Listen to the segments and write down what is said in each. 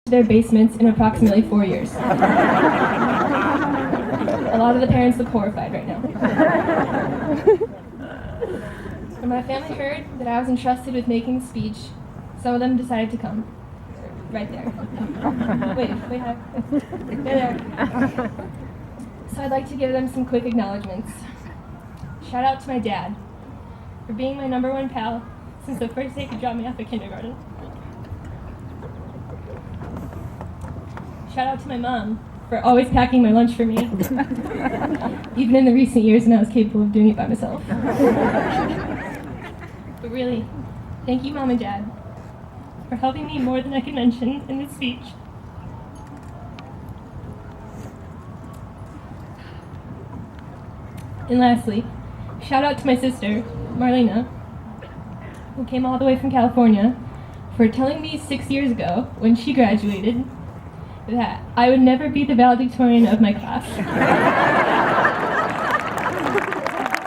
their basements in approximately 4 years. A lot of the parents look horrified right now. When my family heard that I was entrusted with making a speech, some of them decided to come. Right there. Wait, hi. There. So I'd like to give them some quick acknowledgements. Shout out to my dad for being my number one pal since the first day he dropped me off at kindergarten. Shout out to my mom for always packing my lunch for me, even in the recent years when I was capable of doing it by myself. But really, thank you, Mom and Dad, for helping me more than I can mention in this speech. And lastly, shout out to my sister, Marlena, who came all the way from California, for telling me 6 years ago, when she graduated, that I would never be the valedictorian of my class.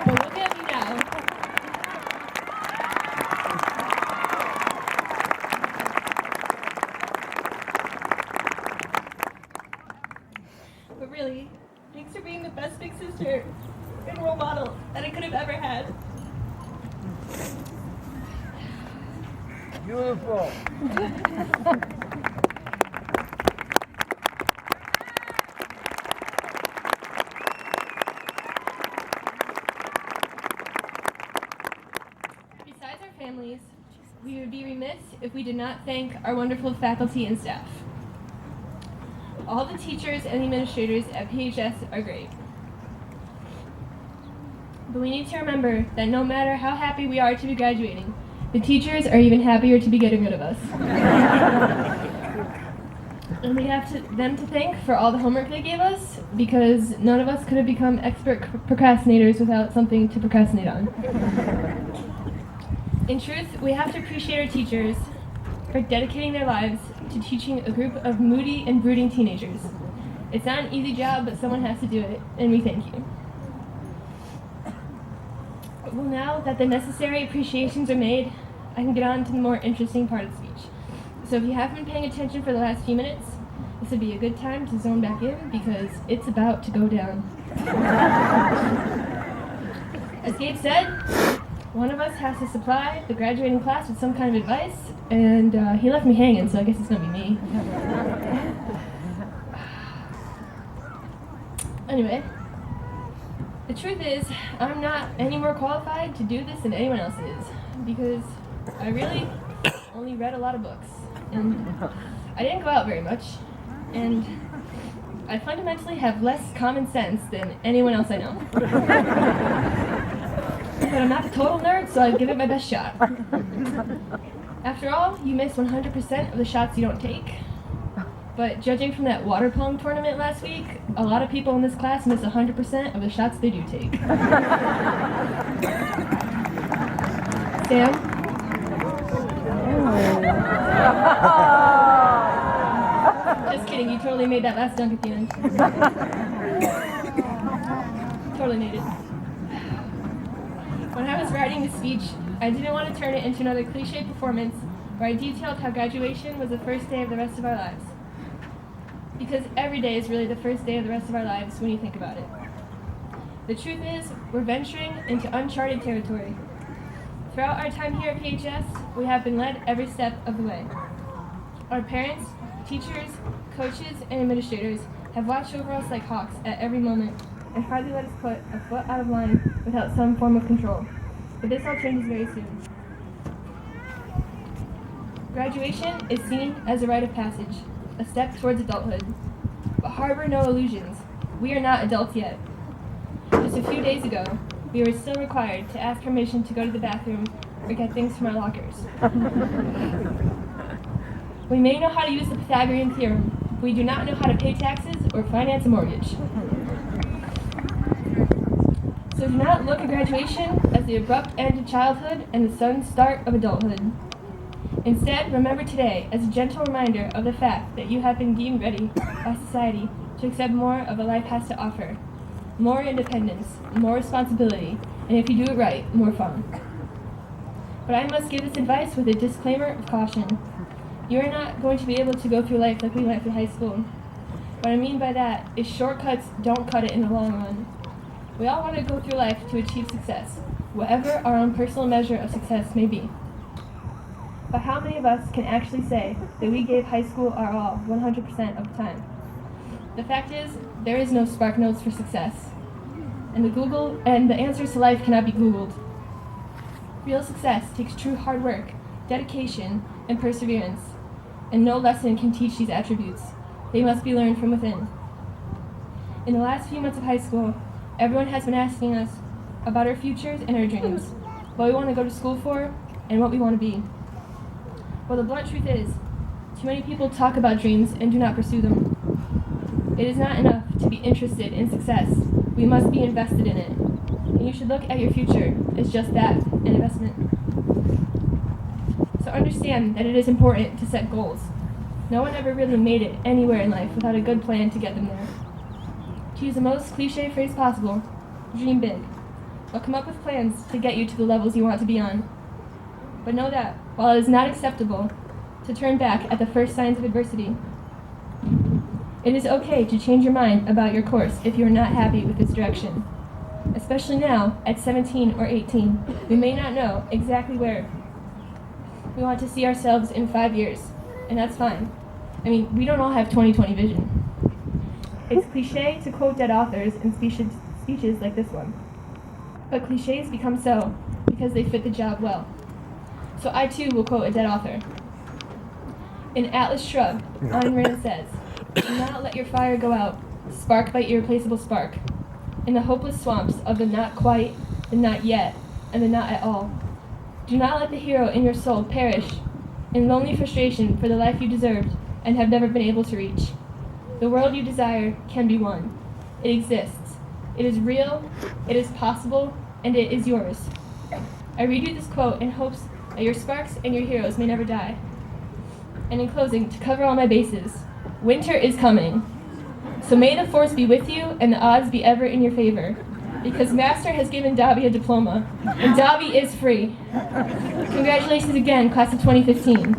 But look at me now. But really, thanks for being the best big sister and role model that I could have ever had. Beautiful. Besides our families, we would be remiss if we did not thank our wonderful faculty and staff. All the teachers and administrators at PHS are great. But we need to remember that no matter how happy we are to be graduating, the teachers are even happier to be getting rid of us. And we have them to thank for all the homework they gave us, because none of us could have become expert procrastinators without something to procrastinate on. In truth, we have to appreciate our teachers for dedicating their lives to teaching a group of moody and brooding teenagers. It's not an easy job, but someone has to do it, and we thank you. Well, now that the necessary appreciations are made, I can get on to the more interesting part of the speech. So if you haven't been paying attention for the last few minutes, this would be a good time to zone back in, because it's about to go down. As Gabe said, one of us has to supply the graduating class with some kind of advice, and he left me hanging, so I guess it's going to be me. Anyway, the truth is, I'm not any more qualified to do this than anyone else is, because I really only read a lot of books, and I didn't go out very much, and I fundamentally have less common sense than anyone else I know. But I'm not a total nerd, so I give it my best shot. After all, you miss 100% of the shots you don't take. But judging from that water polo tournament last week, a lot of people in this class miss 100% of the shots they do take. Sam? Just kidding, you totally made that last dunk at the end. Totally made it. When I was writing this speech, I didn't want to turn it into another cliche performance where I detailed how graduation was the first day of the rest of our lives. Because every day is really the first day of the rest of our lives when you think about it. The truth is, we're venturing into uncharted territory. Throughout our time here at PHS, we have been led every step of the way. Our parents, teachers, coaches, and administrators have watched over us like hawks at every moment and hardly let us put a foot out of line without some form of control. But this all changes very soon. Graduation is seen as a rite of passage, a step towards adulthood. But harbor no illusions. We are not adults yet. Just a few days ago, we were still required to ask permission to go to the bathroom or get things from our lockers. We may know how to use the Pythagorean theorem, but we do not know how to pay taxes or finance a mortgage. So do not look at graduation as the abrupt end of childhood and the sudden start of adulthood. Instead, remember today as a gentle reminder of the fact that you have been deemed ready by society to accept more of what life has to offer. More independence, more responsibility, and if you do it right, more fun. But I must give this advice with a disclaimer of caution. You are not going to be able to go through life like we went through high school. What I mean by that is shortcuts don't cut it in the long run. We all want to go through life to achieve success, whatever our own personal measure of success may be. But how many of us can actually say that we gave high school our all 100% of the time? The fact is, there is no spark notes for success, and the answers to life cannot be Googled. Real success takes true hard work, dedication, and perseverance, and no lesson can teach these attributes. They must be learned from within. In the last few months of high school, everyone has been asking us about our futures and our dreams, what we want to go to school for, and what we want to be. Well, the blunt truth is, too many people talk about dreams and do not pursue them. It is not enough to be interested in success. We must be invested in it. And you should look at your future as just that, an investment. So understand that it is important to set goals. No one ever really made it anywhere in life without a good plan to get them there. To use the most cliche phrase possible, dream big. But come up with plans to get you to the levels you want to be on. But know that, while it is not acceptable to turn back at the first signs of adversity, it is okay to change your mind about your course if you are not happy with its direction. Especially now, at 17 or 18, we may not know exactly where we want to see ourselves in 5 years, and that's fine. I mean, we don't all have 20/20 vision. It's cliche to quote dead authors in speeches like this one. But cliches become so because they fit the job well. So I too will quote a dead author. In Atlas Shrugged, Ayn Rand says, "Do not let your fire go out, spark by irreplaceable spark. In the hopeless swamps of the not quite, the not yet, and the not at all. Do not let the hero in your soul perish in lonely frustration for the life you deserved and have never been able to reach. The world you desire can be won. It exists. It is real, it is possible, and it is yours." I read you this quote in hopes that your sparks and your heroes may never die. And in closing, to cover all my bases, winter is coming. So may the force be with you and the odds be ever in your favor, because Master has given Dobby a diploma, and Dobby is free. Congratulations again, class of 2015.